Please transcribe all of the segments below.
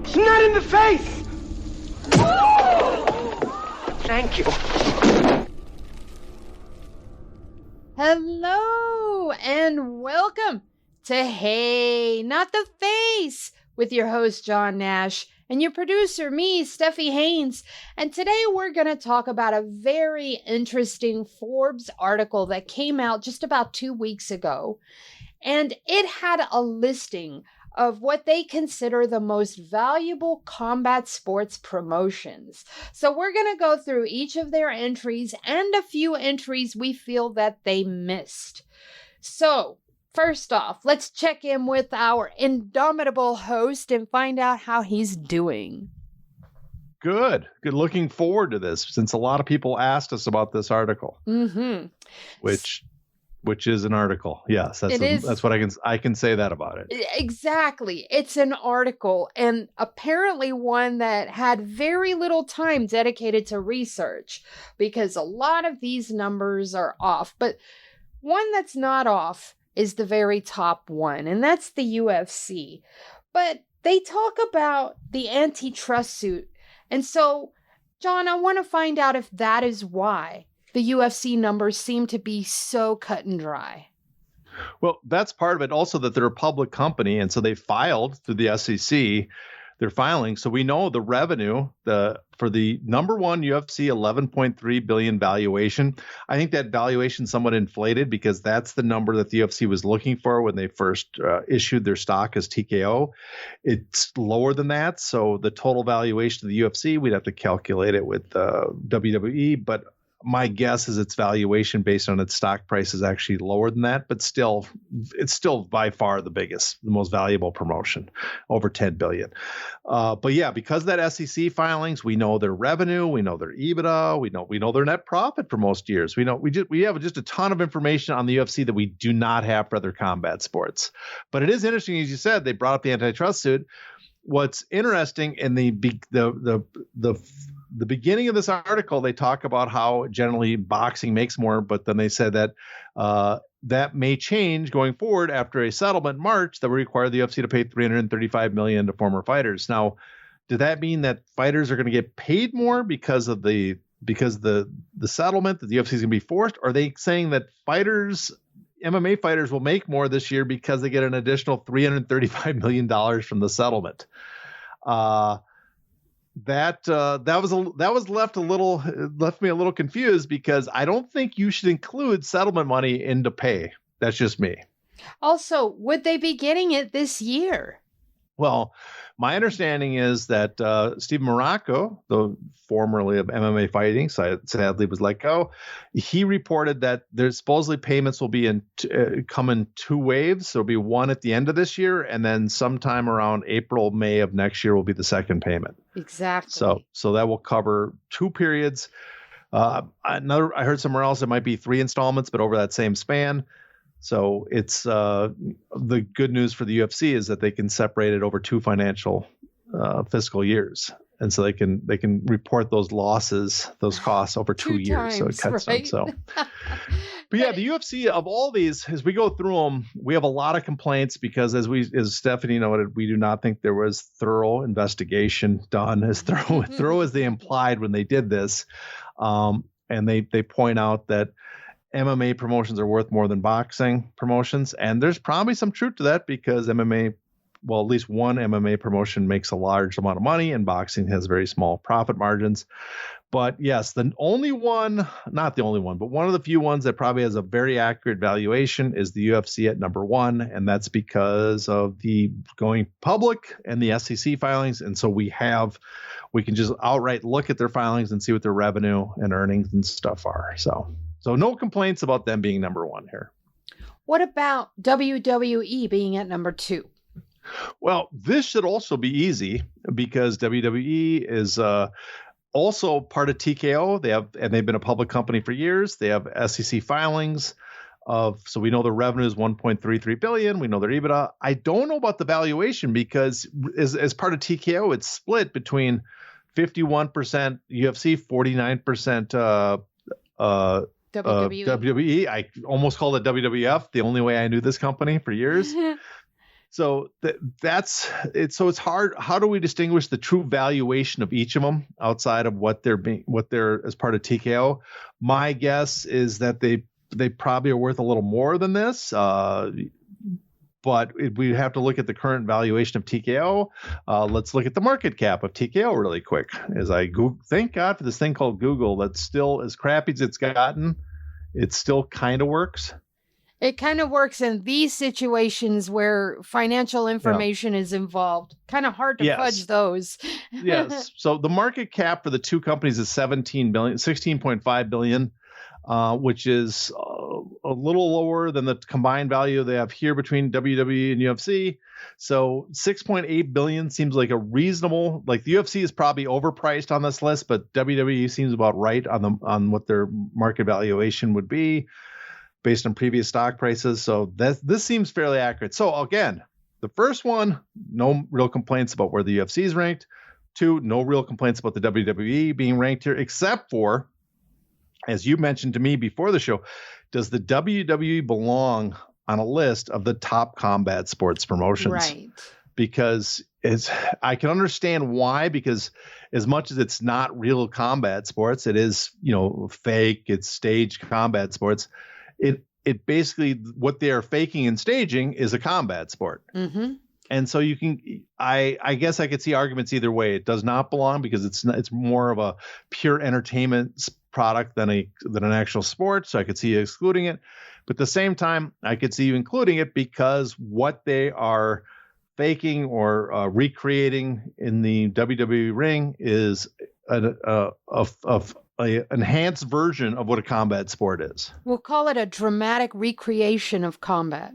It's not in the face! Thank you. Hello and welcome to Hey, Not the Face with your host, John Nash, and your producer, me, Steffi Haynes. And today we're going to talk about a very interesting Forbes article that came out just about 2 weeks ago. And it had a listing of what they consider the most valuable combat sports promotions. So we're going to go through each of their entries and a few entries we feel that they missed. So first off, let's check in with our indomitable host and find out how he's doing. Good. Looking forward to this, since a lot of people asked us about this article. Mm-hmm. Which is an article. Yes, that's what I can say that about it. Exactly. It's an article, and apparently one that had very little time dedicated to research, because a lot of these numbers are off. But one that's not off is the very top one, and that's the UFC. But they talk about the antitrust suit. And so, John, I want to find out if that is why the UFC numbers seem to be so cut and dry. Well, that's part of it. Also, that they're a public company, and so they filed through the SEC their filing. So we know the revenue for the number one UFC 11.3 billion valuation. I think that valuation somewhat inflated because that's the number that the UFC was looking for when they first issued their stock as TKO. It's lower than that. So the total valuation of the UFC, we'd have to calculate it with WWE, but my guess is its valuation based on its stock price is actually lower than that, but it's still by far the most valuable promotion, over 10 billion. But yeah, because of that SEC filings, we know their revenue, we know their EBITDA, we know their net profit for most years. We have just a ton of information on the UFC that we do not have for other combat sports. But it is interesting, as you said, they brought up the antitrust suit. What's interesting in the beginning of this article, they talk about how generally boxing makes more, but then they said that that may change going forward after a settlement in March that will require the UFC to pay $335 million to former fighters. Now, does that mean that fighters are going to get paid more because the settlement that the UFC is going to be forced? Or are they saying that MMA fighters will make more this year because they get an additional $335 million from the settlement? That left me a little confused, because I don't think you should include settlement money into pay. That's just me. Also, would they be getting it this year? Well, my understanding is that Steve Morocco, the formerly of MMA Fighting, sadly was let go. He reported that there's supposedly payments will be come in two waves. There'll be one at the end of this year, and then sometime around April, May of next year will be the second payment. Exactly. So that will cover two periods. I heard somewhere else it might be 3 installments, but over that same span. So it's the good news for the UFC is that they can separate it over two financial fiscal years, and so they can report those costs over 2 years. So it cuts them. So, but yeah, the UFC, of all these, as we go through them, we have a lot of complaints because as Stephanie noted, we do not think there was thorough investigation done, as thorough as they implied when they did this, and they point out that MMA promotions are worth more than boxing promotions. And there's probably some truth to that, because MMA, well, at least one MMA promotion makes a large amount of money and boxing has very small profit margins. But yes, not the only one, but one of the few ones that probably has a very accurate valuation is the UFC at number one. And that's because of the going public and the SEC filings. And so we can just outright look at their filings and see what their revenue and earnings and stuff are. So no complaints about them being number one here. What about WWE being at number 2? Well, this should also be easy, because WWE is also part of TKO. They've been a public company for years. They have SEC filings so we know their revenue is 1.33 billion. We know their EBITDA. I don't know about the valuation, because as part of TKO, it's split between 51% UFC, 49% WWE. I almost called it WWF, the only way I knew this company for years. So that's it. So it's hard. How do we distinguish the true valuation of each of them outside of what they're as part of TKO? My guess is that they probably are worth a little more than this. But we have to look at the current valuation of TKO. Let's look at the market cap of TKO really quick. As I thank God for this thing called Google that's still as crappy as it's gotten. It still kind of works. It kind of works in these situations where financial information is involved. Kind of hard to fudge those. Yes. So the market cap for the two companies is 16.5 billion, which is a little lower than the combined value they have here between WWE and UFC. So 6.8 billion seems like a reasonable, like the UFC is probably overpriced on this list, but WWE seems about right on what their market valuation would be based on previous stock prices. So this seems fairly accurate. So again, the first one, no real complaints about where the UFC is ranked. 2, no real complaints about the WWE being ranked here, except for, as you mentioned to me before the show, does the WWE belong on a list of the top combat sports promotions? Right. Because I can understand why, because as much as it's not real combat sports, it is, fake, it's staged combat sports. It basically, what they are faking and staging is a combat sport. Mm-hmm. And so I guess I could see arguments either way. It does not belong because it's more of a pure entertainment product than an actual sport. So I could see you excluding it. But at the same time, I could see you including it because what they are faking or recreating in the WWE ring is a enhanced version of what a combat sport is. We'll call it a dramatic recreation of combat.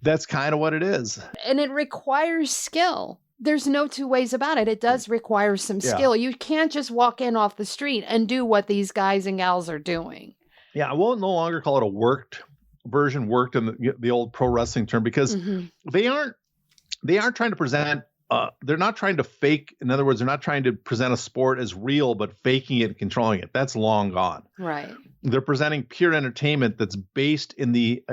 That's kind of what it is. And it requires skill. There's no two ways about it. It does require some skill. You can't just walk in off the street and do what these guys and gals are doing. Yeah, I won't no longer call it a worked in the old pro wrestling term, because they aren't trying to present they're not trying to fake. In other words, they're not trying to present a sport as real, but faking it and controlling it. That's long gone. Right. They're presenting pure entertainment that's based in the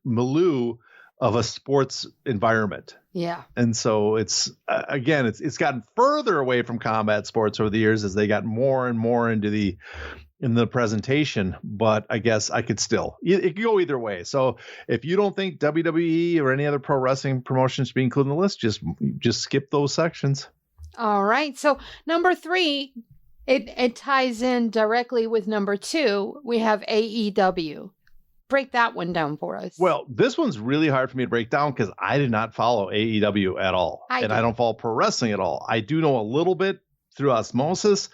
milieu of a sports environment. Yeah. And so it's gotten further away from combat sports over the years as they got more and more into the presentation, but I guess I could still, it could go either way. So if you don't think WWE or any other pro wrestling promotion should be included in the list, just skip those sections. All right. So number 3, it ties in directly with number 2. We have AEW. Break that one down for us. Well, this one's really hard for me to break down because I did not follow AEW at all. I don't follow pro wrestling at all. I do know a little bit through osmosis.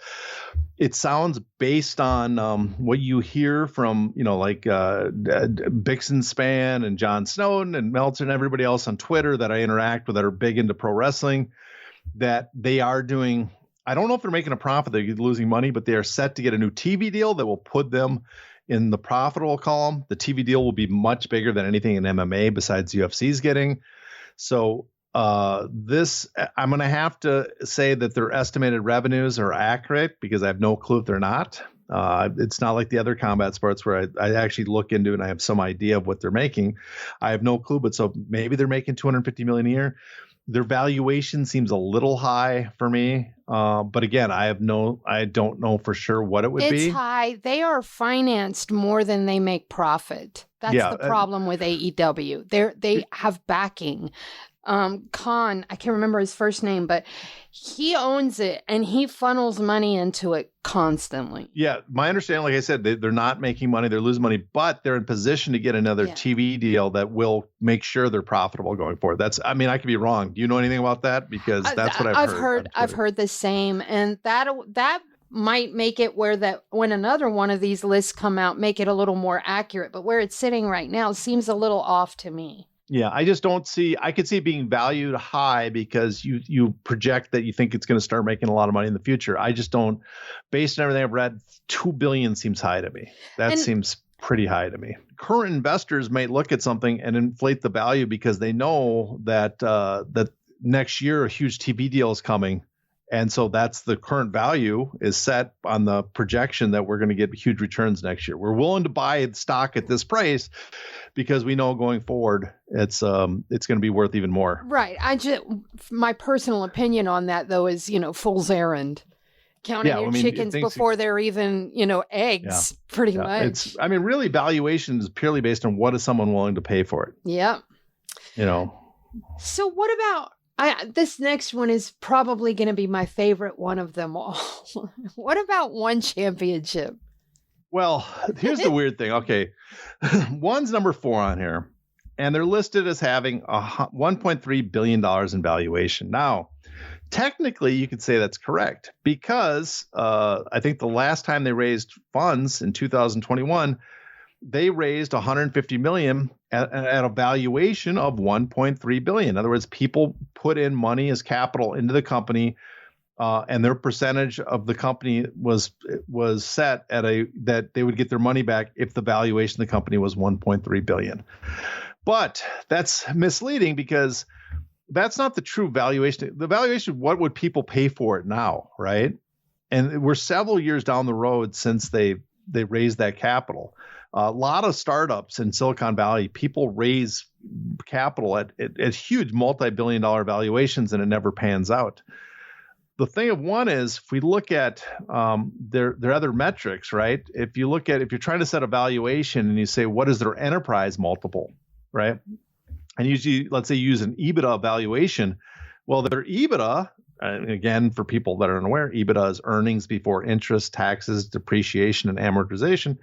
It sounds based on what you hear from, like Bixen Span and John Snowden and Meltzer and everybody else on Twitter that I interact with that are big into pro wrestling, that they are doing, I don't know if they're making a profit, they're losing money, but they are set to get a new TV deal that will put them in the profitable column. The TV deal will be much bigger than anything in MMA besides UFC's getting. So I'm going to have to say that their estimated revenues are accurate because I have no clue if they're not. It's not like the other combat sports where I actually look into it and I have some idea of what they're making. I have no clue, but so maybe they're making $250 million a year. Their valuation seems a little high for me. But again, I don't know for sure what it would be. It's high. They are financed more than they make profit. That's the problem with AEW. They have backing. Khan, I can't remember his first name, but he owns it and he funnels money into it constantly. Yeah, my understanding, like I said, they're not making money, they're losing money, but they're in position to get another TV deal that will make sure they're profitable going forward. I could be wrong. Do you know anything about that? Because that's what I've heard. I've heard the same, and that might make it where that when another one of these lists come out, make it a little more accurate. But where it's sitting right now seems a little off to me. Yeah, I just don't see, I could see it being valued high because you project that you think it's going to start making a lot of money in the future. I just don't, based on everything I've read, $2 billion seems high to me. Seems pretty high to me. Current investors might look at something and inflate the value because they know that that next year a huge TV deal is coming And so that's the current value is set on the projection that we're going to get huge returns next year. We're willing to buy the stock at this price because we know going forward it's going to be worth even more. Right. My personal opinion on that though is, fool's errand. Counting your chickens before they're even, eggs, pretty much. Really valuation is purely based on what is someone willing to pay for it. Yep. So what about this next one is probably going to be my favorite one of them all. What about one championship? Well, here's the weird thing. Okay. One's number 4 on here, and they're listed as having $1.3 billion in valuation. Now, technically, you could say that's correct because I think the last time they raised funds in 2021, they raised $150 million at a valuation of $1.3 billion. In other words, people put in money as capital into the company, and their percentage of the company was set at that they would get their money back if the valuation of the company was $1.3 billion. But that's misleading because that's not the true valuation. The valuation, what would people pay for it now, right? And we're several years down the road since they raised that capital. A lot of startups in Silicon Valley, people raise capital at huge multi-billion-dollar valuations, and it never pans out. The thing of one is, if we look at their other metrics, right? If you're trying to set a valuation and you say, what is their enterprise multiple, right? And usually, let's say you use an EBITDA valuation. Well, their EBITDA, and again, for people that are unaware, EBITDA is earnings before interest, taxes, depreciation, and amortization.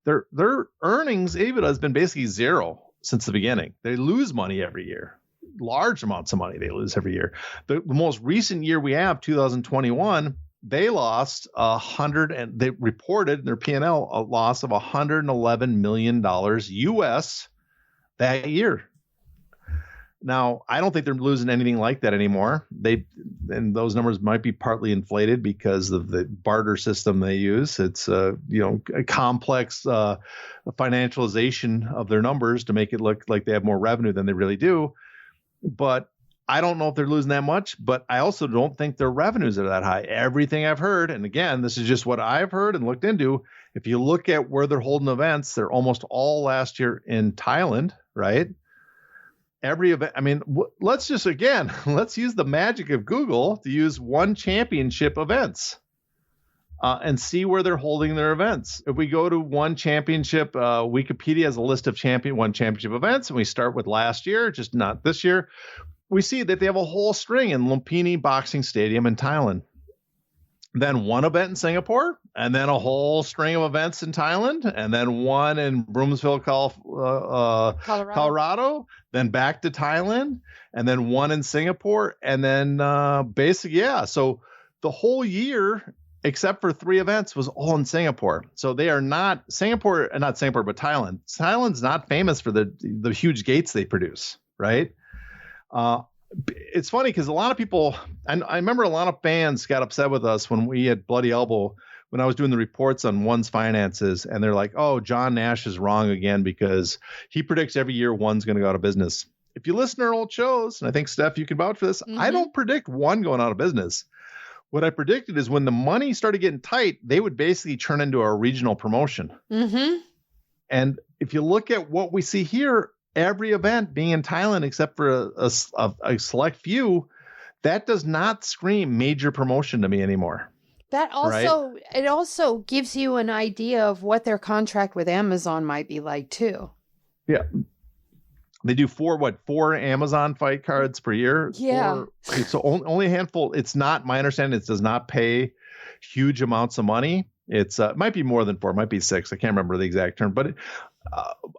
Their earnings, EBITDA, has been basically zero since the beginning. They lose money every year. Large amounts of money they lose every year. The most recent year we have, 2021, they lost and they reported in their P&L a loss of $111 million US that year. Now, I don't think they're losing anything like that anymore. And those numbers might be partly inflated because of the barter system they use. It's a complex financialization of their numbers to make it look like they have more revenue than they really do. But I don't know if they're losing that much, but I also don't think their revenues are that high. Everything I've heard, and again, this is just what I've heard and looked into. If you look at where they're holding events, they're almost all last year in Thailand, right? Every event. Let's use the magic of Google to use one championship events and see where they're holding their events. If we go to one championship, Wikipedia has a list of one championship events, and we start with last year, just not this year. We see that they have a whole string in Lumpini Boxing Stadium in Thailand. Then one event in Singapore, and then a whole string of events in Thailand, and then one in Broomsville, Colorado, then back to Thailand, and then one in Singapore, and then So the whole year, except for 3 events, was all in Singapore. So they are not Singapore, but Thailand. Thailand's not famous for the huge gates they produce, right? It's funny because a lot of people, and I remember a lot of fans got upset with us when we had Bloody Elbow, when I was doing the reports on One's finances, and they're like, oh, John Nash is wrong again because he predicts every year One's going to go out of business. If you listen to our old shows, and I think, Steph, you can vouch for this, I don't predict One going out of business. What I predicted is when the money started getting tight, they would basically turn into a regional promotion. Mm-hmm. And if you look at what we see here, every event being in Thailand, except for a select few, that does not scream major promotion to me anymore. That also, right? It also gives you an idea of what their contract with Amazon might be like too. Yeah. They do 4 Amazon fight cards per year? Yeah. So only a handful. It's not, my understanding, it does not pay huge amounts of money. It might be more than 4, it might be 6. I can't remember the exact term, but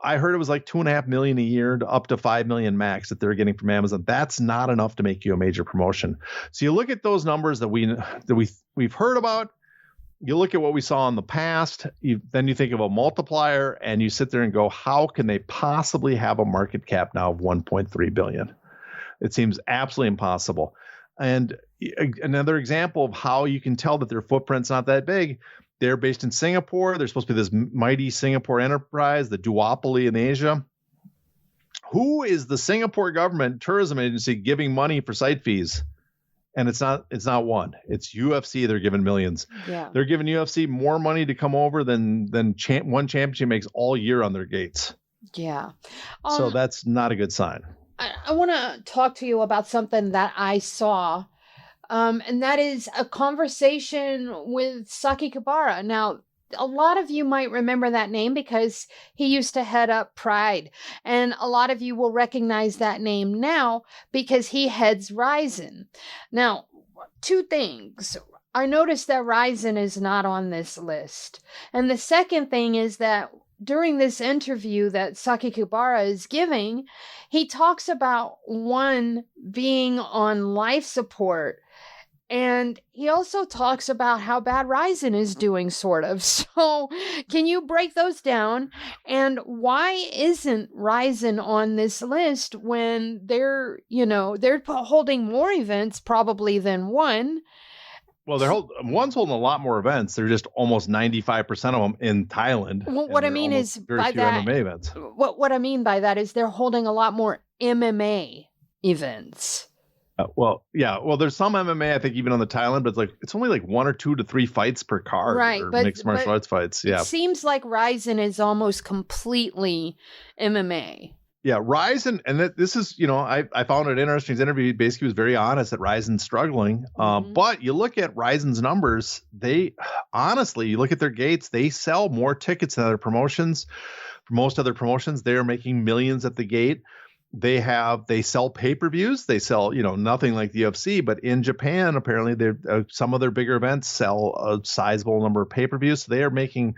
I heard it was like $2.5 million a year to up to $5 million max that they're getting from Amazon. That's not enough to make you a major promotion. So you look at those numbers that we've heard about. You look at what we saw in the past. Then you think of a multiplier, and you sit there and go, how can they possibly have a market cap now of $1.3 billion? It seems absolutely impossible. And another example of how you can tell that their footprint's not that big. They're based in Singapore. They're supposed to be this mighty Singapore enterprise, the duopoly in Asia. Who is the Singapore government tourism agency giving money for site fees And it's not one. It's UFC. They're giving millions. Yeah. They're giving UFC more money to come over than one championship makes all year on their gates. Yeah. So that's not a good sign. I want to talk to you about something that I saw, and that is a conversation with Saki Kabara. Now, a lot of you might remember that name because he used to head up Pride, and a lot of you will recognize that name now because he heads Ryzen. Now, two things. I noticed that Ryzen is not on this list. And the second thing is that during this interview that Saki Kabara is giving, he talks about one being on life support. And he also talks about how bad Ryzen is doing, sort of. So can you break those down? And why isn't Ryzen on this list when they're holding more events probably than one? Well, one's holding a lot more events. They're just almost 95% of them in Thailand. Well, what I mean is by that, MMA events. What I mean by that is they're holding a lot more MMA events. Well, there's some MMA, I think, even on the Thailand, but it's only like 1 or 2 to 3 fights per card, right? Or mixed martial arts fights. Yeah, it seems like Ryzen is almost completely MMA. Yeah, Ryzen, and this is, I found it interesting. His interview basically was very honest that Ryzen's struggling. But you look at Ryzen's numbers, you look at their gates, they sell more tickets than other promotions. For most other promotions, they are making millions at the gate. They sell pay-per-views. They sell, nothing like the UFC, but in Japan, apparently, some of their bigger events sell a sizable number of pay-per-views. So they are making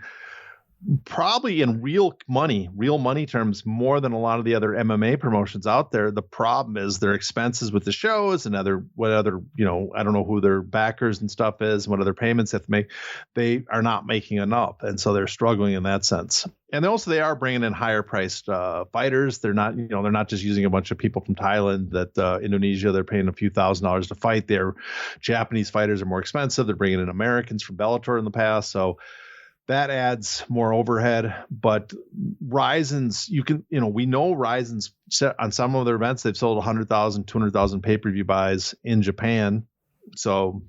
probably in real money terms, more than a lot of the other MMA promotions out there. The problem is their expenses with the shows and what other, I don't know who their backers and stuff is, what other payments they have to make. They are not making enough. And so they're struggling in that sense. And also they are bringing in higher priced fighters. They're not just using a bunch of people from Thailand Indonesia, they're paying a few $1,000s to fight. Their Japanese fighters are more expensive. They're bringing in Americans from Bellator in the past. So that adds more overhead, but Ryzen's, we know Ryzen's on some of their events, they've sold 100,000, 200,000 pay-per-view buys in Japan. So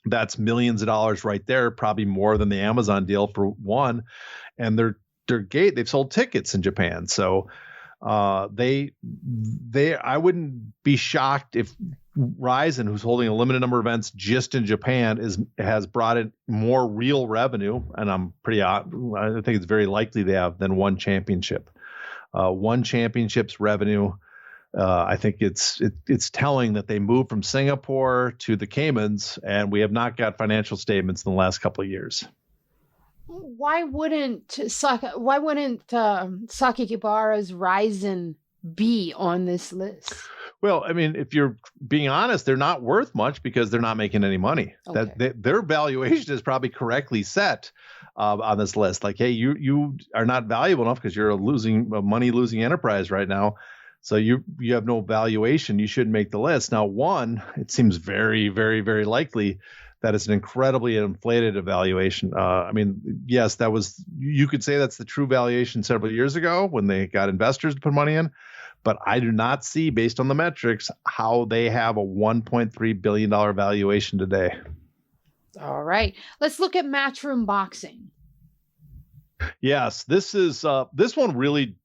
that's millions of dollars right there, probably more than the Amazon deal for one. And they've sold tickets in Japan. So I wouldn't be shocked if Ryzen, who's holding a limited number of events just in Japan, has brought in more real revenue, and I think it's very likely they have, than one championship. One championship's revenue, I think it's telling that they moved from Singapore to the Caymans, and we have not got financial statements in the last couple of years. Why wouldn't Saki Kabara's Ryzen be on this list? Well, I mean, if you're being honest, they're not worth much because they're not making any money. Okay. Their valuation is probably correctly set on this list. Like, hey, you are not valuable enough because you're a money-losing enterprise right now. So you have no valuation. You shouldn't make the list. Now, it seems very, very, very likely that it's an incredibly inflated evaluation. I mean, yes, you could say that's the true valuation several years ago when they got investors to put money in. But I do not see, based on the metrics, how they have a $1.3 billion valuation today. All right. Let's look at Matchroom Boxing. Yes, this one really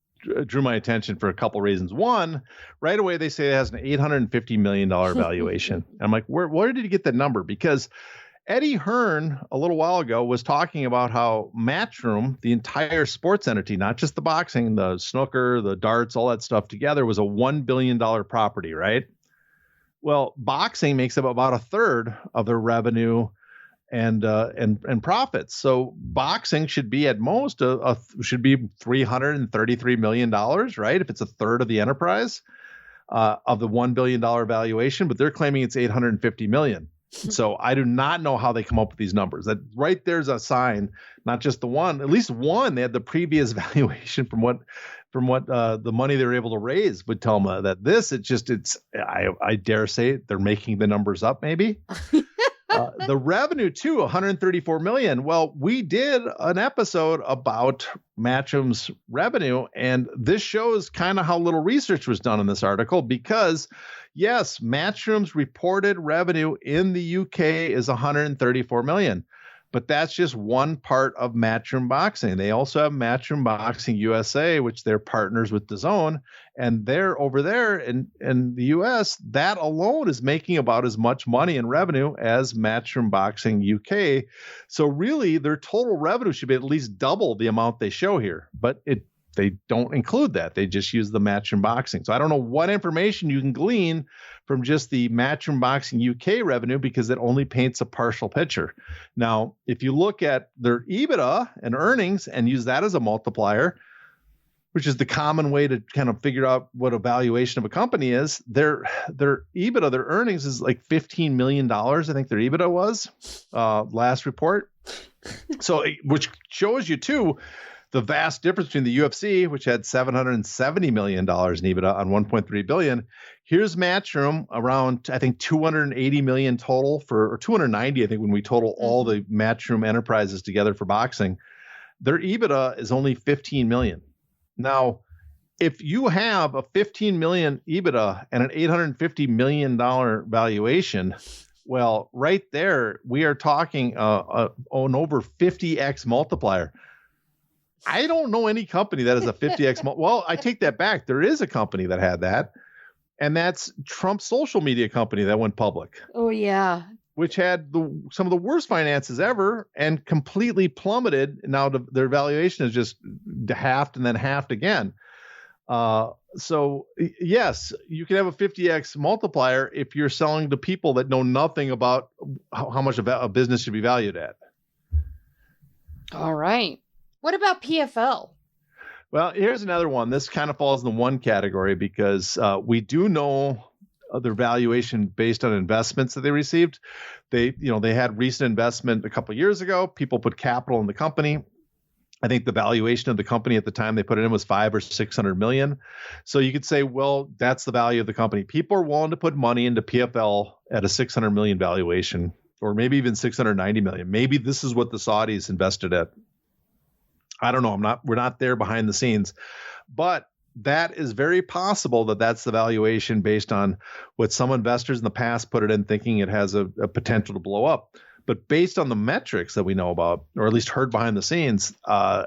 drew my attention for a couple reasons. One, right away, they say it has an $850 million valuation. I'm like, where did you get that number? Because Eddie Hearn, a little while ago, was talking about how Matchroom, the entire sports entity, not just the boxing, the snooker, the darts, all that stuff together, was a $1 billion property, right? Well, boxing makes up about a third of their revenue and profits. So boxing should be at most should be $333 million, right? If it's a third of the enterprise of the $1 billion valuation, but they're claiming it's $850 million. So I do not know how they come up with these numbers. That right there's a sign, not just the one, at least one, they had the previous valuation from what the money they were able to raise would tell them that this, I dare say they're making the numbers up maybe. The revenue too, 134 million. Well, we did an episode about Matchroom's revenue, and this shows kind of how little research was done in this article because, yes, Matchroom's reported revenue in the UK is 134 million. But that's just one part of Matchroom Boxing. They also have Matchroom Boxing USA, which they're partners with DAZN, and they're over there in the US. That alone is making about as much money in revenue as Matchroom Boxing UK. So really, their total revenue should be at least double the amount they show here. But they don't include that. They just use the Matchroom Boxing. So I don't know what information you can glean from just the Matchroom Boxing UK revenue because it only paints a partial picture. Now, if you look at their EBITDA and earnings and use that as a multiplier, which is the common way to kind of figure out what a valuation of a company is, their EBITDA, their earnings is like $15 million. I think their EBITDA was last report. So, which shows you too, the vast difference between the UFC, which had $770 million in EBITDA on 1.3 billion. Here's Matchroom around, I think, 280 million total or 290, I think, when we total all the Matchroom enterprises together for boxing. Their EBITDA is only 15 million. Now, if you have a 15 million EBITDA and an $850 million valuation, well, right there, we are talking an over 50x multiplier. I don't know any company that has a 50x. Well, I take that back. There is a company that had that, and that's Trump's social media company that went public. Oh, yeah. Which had some of the worst finances ever and completely plummeted. Now their valuation is just halved and then halved again. So, yes, you can have a 50x multiplier if you're selling to people that know nothing about how much a business should be valued at. All right. What about PFL? Well, here's another one. This kind of falls in the one category because we do know their valuation based on investments that they received. They had recent investment a couple of years ago. People put capital in the company. I think the valuation of the company at the time they put it in was 500 or 600 million. So you could say, well, that's the value of the company. People are willing to put money into PFL at a 600 million valuation, or maybe even 690 million. Maybe this is what the Saudis invested at. I don't know. We're not there behind the scenes, but that is very possible that that's the valuation based on what some investors in the past put it in, thinking it has a potential to blow up. But based on the metrics that we know about, or at least heard behind the scenes,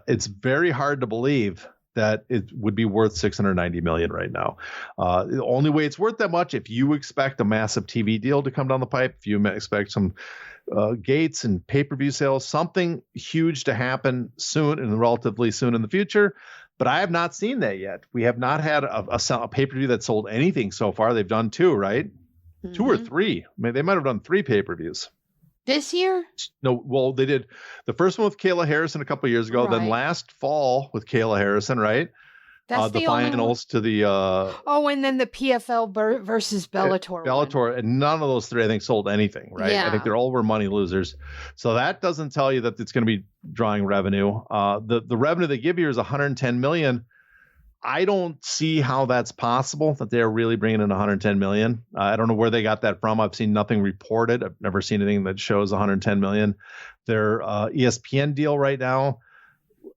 it's very hard to believe that it would be worth 690 million right now. The only way it's worth that much, if you expect a massive TV deal to come down the pipe, if you expect some gates and pay-per-view sales, something huge to happen soon and relatively soon in the future. But I have not seen that yet. We have not had a pay-per-view that sold anything so far. They've done two, right? Mm-hmm. 2 or 3. I mean, they might have done 3 pay-per-views. This year? No, well, they did the first one with Kayla Harrison a couple of years ago, right. Then last fall with Kayla Harrison, right? That's the finals to the and then the PFL versus Bellator. Bellator, and none of those 3 I think sold anything, right? Yeah. I think they're all were money losers. So that doesn't tell you that it's going to be drawing revenue. The revenue they give you is 110 million. I don't see how that's possible that they're really bringing in 110 million. I don't know where they got that from. I've seen nothing reported. I've never seen anything that shows 110 million. Their ESPN deal right now,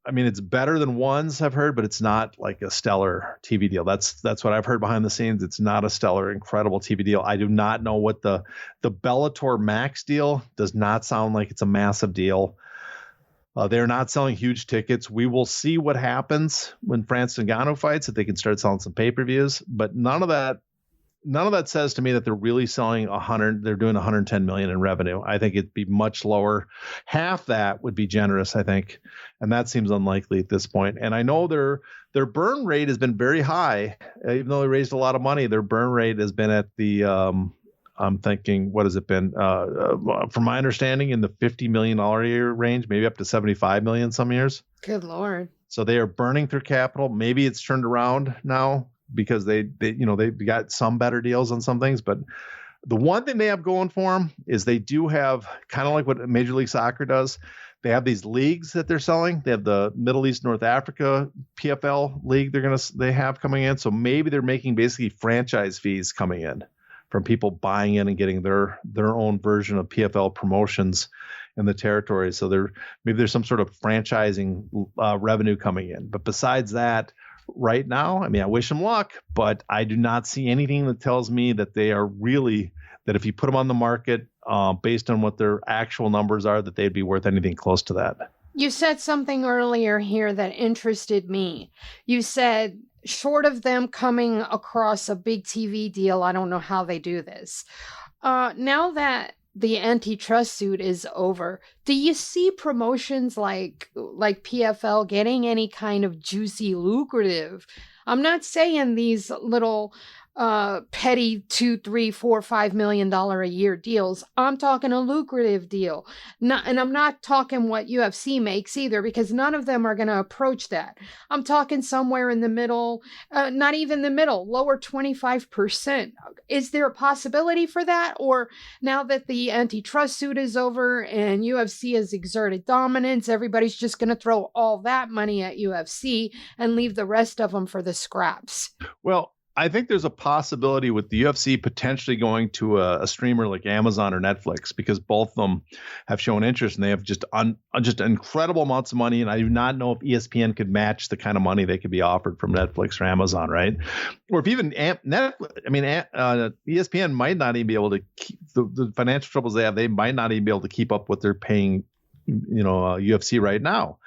I mean, it's better than ones I've heard, but it's not like a stellar TV deal. That's what I've heard behind the scenes. It's not a stellar, incredible TV deal. I do not know what the Bellator Max deal does not sound like it's a massive deal. They're not selling huge tickets. We will see what happens when Francis Ngannou fights, if they can start selling some pay-per-views, but none of that says to me that they're really selling they're doing 110 million in revenue. I think it'd be much lower. Half that would be generous, I think. And that seems unlikely at this point. And I know their burn rate has been very high. Even though they raised a lot of money, their burn rate has been at the, I'm thinking, what has it been? From my understanding, in the $50 million a year range, maybe up to 75 million some years. Good Lord. So they are burning through capital. Maybe it's turned around now, because they've got some better deals on some things. But the one thing they have going for them is they do have, kind of like what Major League Soccer does, they have these leagues that they're selling. They have the Middle East, North Africa PFL league they have coming in. So maybe they're making basically franchise fees coming in from people buying in and getting their own version of PFL promotions in the territory. So maybe there's some sort of franchising revenue coming in. But besides that, right now, I mean, I wish them luck, but I do not see anything that tells me that they are really, that if you put them on the market based on what their actual numbers are, that they'd be worth anything close to that. You said something earlier here that interested me. You said, short of them coming across a big TV deal, I don't know how they do this. Now that the antitrust suit is over, do you see promotions like PFL getting any kind of juicy, lucrative? I'm not saying these little petty $2, $3, $4, $5 million a year deals. I'm talking a lucrative deal. And I'm not talking what UFC makes either, because none of them are going to approach that. I'm talking somewhere in the middle, not even the middle, lower 25%. Is there a possibility for that? Or now that the antitrust suit is over and UFC has exerted dominance, everybody's just going to throw all that money at UFC and leave the rest of them for the scraps? Well, I think there's a possibility with the UFC potentially going to a streamer like Amazon or Netflix, because both of them have shown interest and they have just incredible amounts of money. And I do not know if ESPN could match the kind of money they could be offered from Netflix or Amazon, right? Or if even ESPN might not even be able to keep the financial troubles they have. They might not even be able to keep up what they're paying, UFC right now.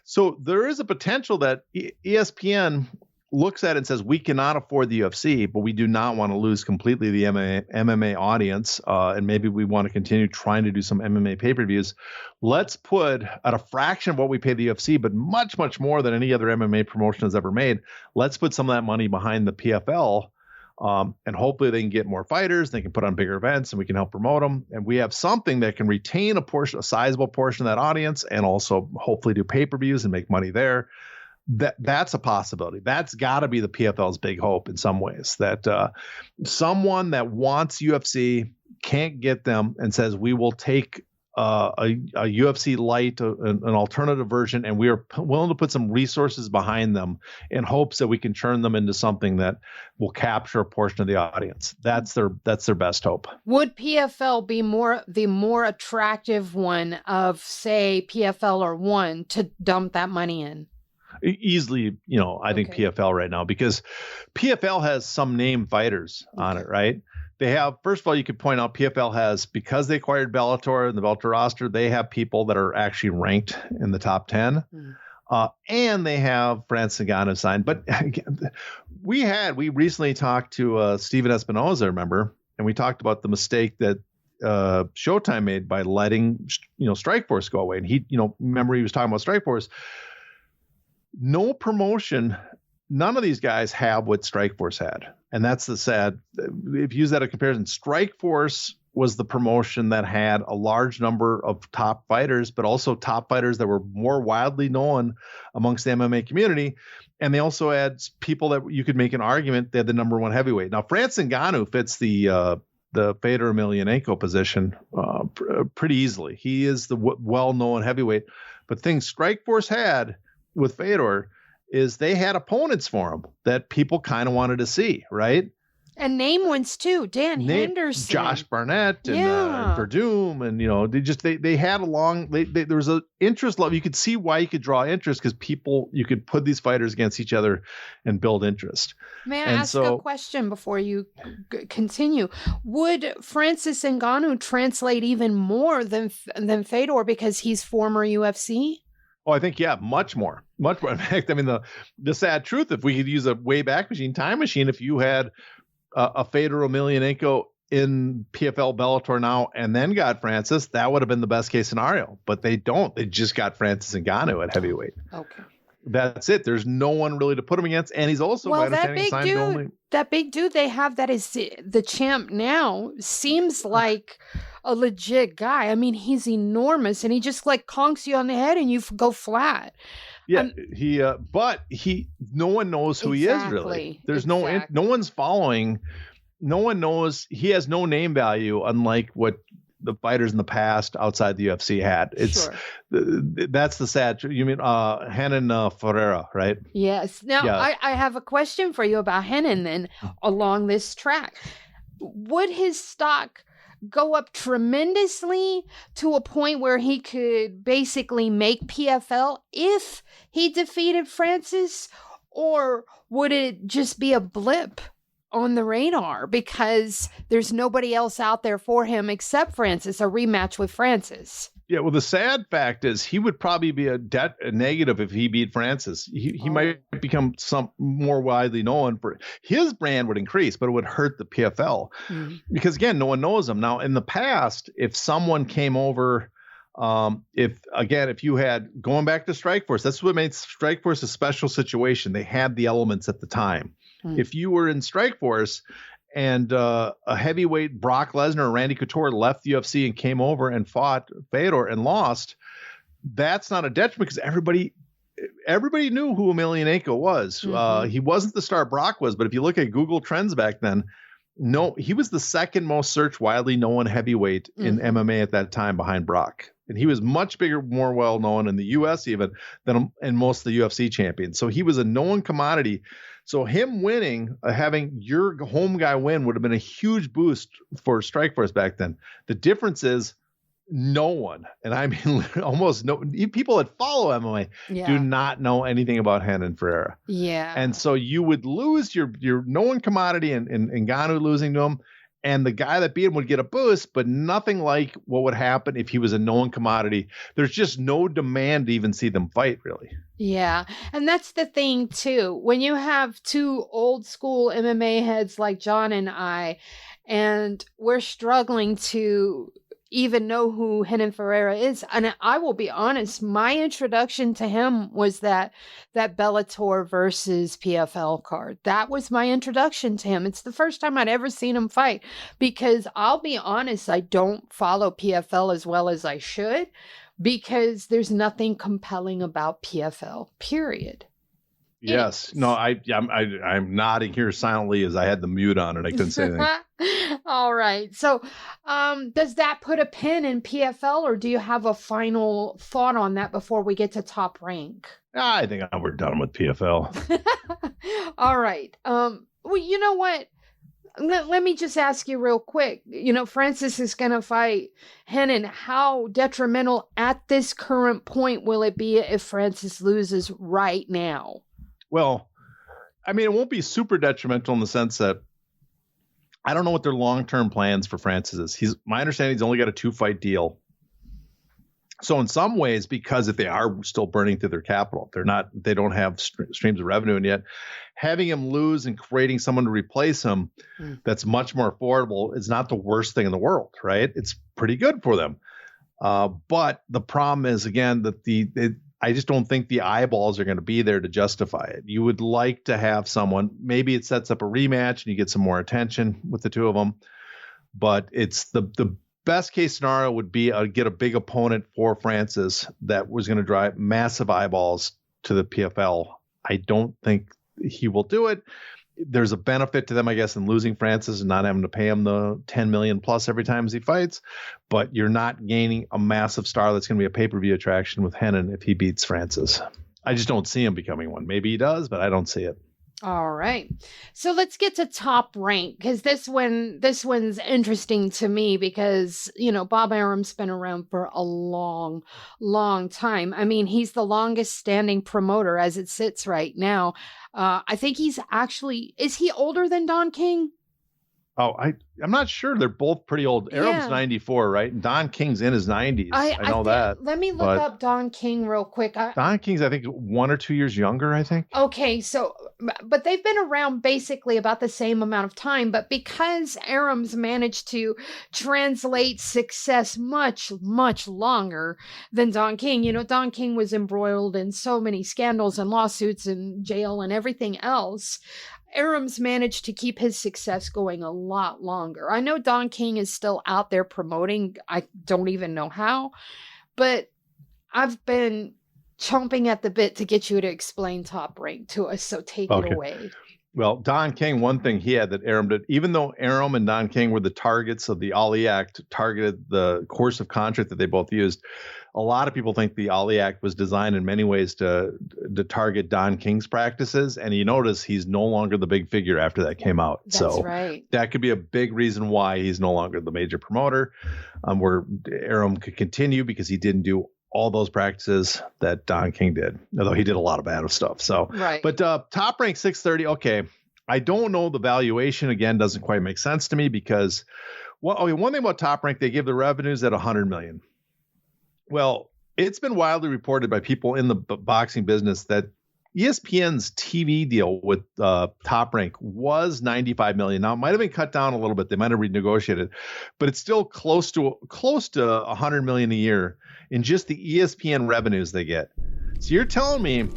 So there is a potential that ESPN looks at it and says, we cannot afford the UFC, but we do not want to lose completely the MMA audience. And maybe we want to continue trying to do some MMA pay-per-views. Let's put at a fraction of what we pay the UFC, but much, much more than any other MMA promotion has ever made. Let's put some of that money behind the PFL. And hopefully they can get more fighters. They can put on bigger events and we can help promote them. And we have something that can retain a sizable portion of that audience and also hopefully do pay-per-views and make money there. That's a possibility. That's got to be the PFL's big hope in some ways, that someone that wants UFC can't get them and says, we will take a UFC light, an alternative version, and we are willing to put some resources behind them in hopes that we can turn them into something that will capture a portion of the audience. That's their best hope. Would PFL be the more attractive one of, say, PFL or One to dump that money in? Easily, I think PFL right now, because PFL has some name fighters on it, right? They have, first of all, you could point out PFL has, because they acquired Bellator and the Bellator roster, they have people that are actually ranked in the top 10. And they have Francis Ngannou signed. But we recently talked to Steven Espinoza, remember? And we talked about the mistake that Showtime made by letting, Strikeforce go away. And he, remember he was talking about Strikeforce. No promotion, none of these guys have what Strikeforce had. And that's the sad, if you use that as a comparison, Strikeforce was the promotion that had a large number of top fighters, but also top fighters that were more widely known amongst the MMA community. And they also had people that you could make an argument they had the number one heavyweight. Now, Francis Ngannou fits the Fedor Emelianenko position pretty easily. He is the well-known heavyweight. But things Strikeforce had with Fedor is they had opponents for him that people kind of wanted to see, right? And name ones too. Dan Henderson, Josh Barnett, and Verdum, and they had a long. There was an interest level. You could see why you could draw interest, because you could put these fighters against each other and build interest. May I ask a question before you continue? Would Francis Ngannou translate even more than Fedor because he's former UFC? Oh, I think, much more. In fact, I mean, the sad truth, if we could use a way back time machine, if you had a Fedor Emelianenko in PFL Bellator now and then got Francis, that would have been the best case scenario. But they don't. They just got Francis Ngannou at heavyweight. Okay. That's it. There's no one really to put him against. And he's also, that big dude they have that is the champ now seems like a legit guy. I mean, he's enormous and he just conks you on the head and you go flat. Yeah, no one knows who he is really. There's no one's following. No one knows. He has no name value, unlike what the fighters in the past outside the UFC had. That's the sad truth. You mean Renan Ferreira, right? Yes. Now I have a question for you about Renan then along this track. would his stock go up tremendously to a point where he could basically make PFL if he defeated Francis? Or would it just be a blip on the radar because there's nobody else out there for him except Francis, a rematch with Francis? Yeah, well, the sad fact is he would probably be a negative if he beat Francis. He might become some more widely known for his brand would increase, but it would hurt the PFL because again, no one knows him. Now, in the past, if someone came over, if you had going back to Strikeforce, that's what made Strikeforce a special situation. They had the elements at the time. If you were in Strikeforce and a heavyweight Brock Lesnar or Randy Couture left the UFC and came over and fought Fedor and lost, that's not a detriment because everybody knew who Emelianenko was. He wasn't the star Brock was, but if you look at Google Trends back then, no, he was the second most searched, widely known heavyweight in MMA at that time behind Brock. And he was much bigger, more well-known in the U.S. even than in most of the UFC champions. So he was a known commodity. So him winning, having your home guy win would have been a huge boost for Strikeforce back then. The difference is no one, and I mean almost no people that follow MMA do not know anything about Renan Ferreira. Yeah. And so you would lose your known commodity and Ngannou losing to him. And the guy that beat him would get a boost, but nothing like what would happen if he was a known commodity. There's just no demand to even see them fight, really. Yeah. And that's the thing, too. When you have two old school MMA heads like John and I, and we're struggling to even know who Renan Ferreira is. And I will be honest, my introduction to him was that Bellator versus PFL card. That was my introduction to him. It's the first time I'd ever seen him fight because I'll be honest, I don't follow PFL as well as I should because there's nothing compelling about PFL, period. Yes. No, I'm nodding here silently as I had the mute on and I couldn't say anything. All right. So does that put a pin in PFL or do you have a final thought on that before we get to Top Rank? I think we're done with PFL. All right. Well, you know what? Let me just ask you real quick. You know, Francis is going to fight Renan. How detrimental at this current point will it be if Francis loses right now? Well, I mean, it won't be super detrimental in the sense that I don't know what their long-term plans for Francis is. My understanding he's only got a 2-fight deal. So in some ways, because if they are still burning through their capital, they don't have streams of revenue, and yet having him lose and creating someone to replace him that's much more affordable is not the worst thing in the world, right? It's pretty good for them. But the problem is, again, that I just don't think the eyeballs are going to be there to justify it. You would like to have someone, maybe it sets up a rematch and you get some more attention with the two of them, but it's the best case scenario would be get a big opponent for Francis that was going to drive massive eyeballs to the PFL. I don't think he will do it. There's a benefit to them, I guess, in losing Francis and not having to pay him the $10 million plus every time he fights. But you're not gaining a massive star that's going to be a pay-per-view attraction with Renan if he beats Francis. I just don't see him becoming one. Maybe he does, but I don't see it. All right. So let's get to Top Rank because this one's interesting to me because, you know, Bob Arum's been around for a long, long time. I mean, he's the longest standing promoter as it sits right now. I think is he older than Don King? Oh, I'm not sure. They're both pretty old. Arum's 94, right? And Don King's in his 90s. I know that. Let me look up Don King real quick. Don King's, I think, 1 or 2 years younger, I think. Okay, so, but they've been around basically about the same amount of time. But because Arum's managed to translate success much, much longer than Don King, you know, Don King was embroiled in so many scandals and lawsuits and jail and everything else. Arum's managed to keep his success going a lot longer. I know Don King is still out there promoting. I don't even know how, but I've been chomping at the bit to get you to explain Top Rank to us. So take it away. Well, Don King, one thing he had that Aram did, even though Aram and Don King were the targets of the Ali Act, targeted the course of contract that they both used, a lot of people think the Ali Act was designed in many ways to target Don King's practices. And you notice he's no longer the big figure after that came out. That's right. That could be a big reason why he's no longer the major promoter, where Aram could continue because he didn't do all those practices that Don King did, although he did a lot of bad stuff. So, right. But Top Rank 630, okay. I don't know. The valuation, again, doesn't quite make sense to me because, one thing about Top Rank, they give the revenues at $100 million. Well, it's been widely reported by people in the boxing business that ESPN's TV deal with Top Rank was $95 million. Now, it might have been cut down a little bit. They might have renegotiated, but it's still close to $100 million a year in just the ESPN revenues they get. So you're telling me,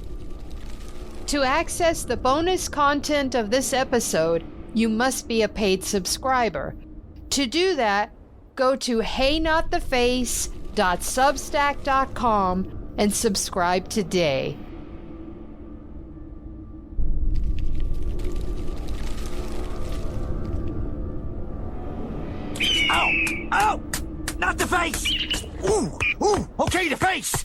to access the bonus content of this episode, you must be a paid subscriber. To do that, go to heynottheface.substack.com and subscribe today. Ow! Ow! Not the face! Ooh! Ooh! Okay, the face!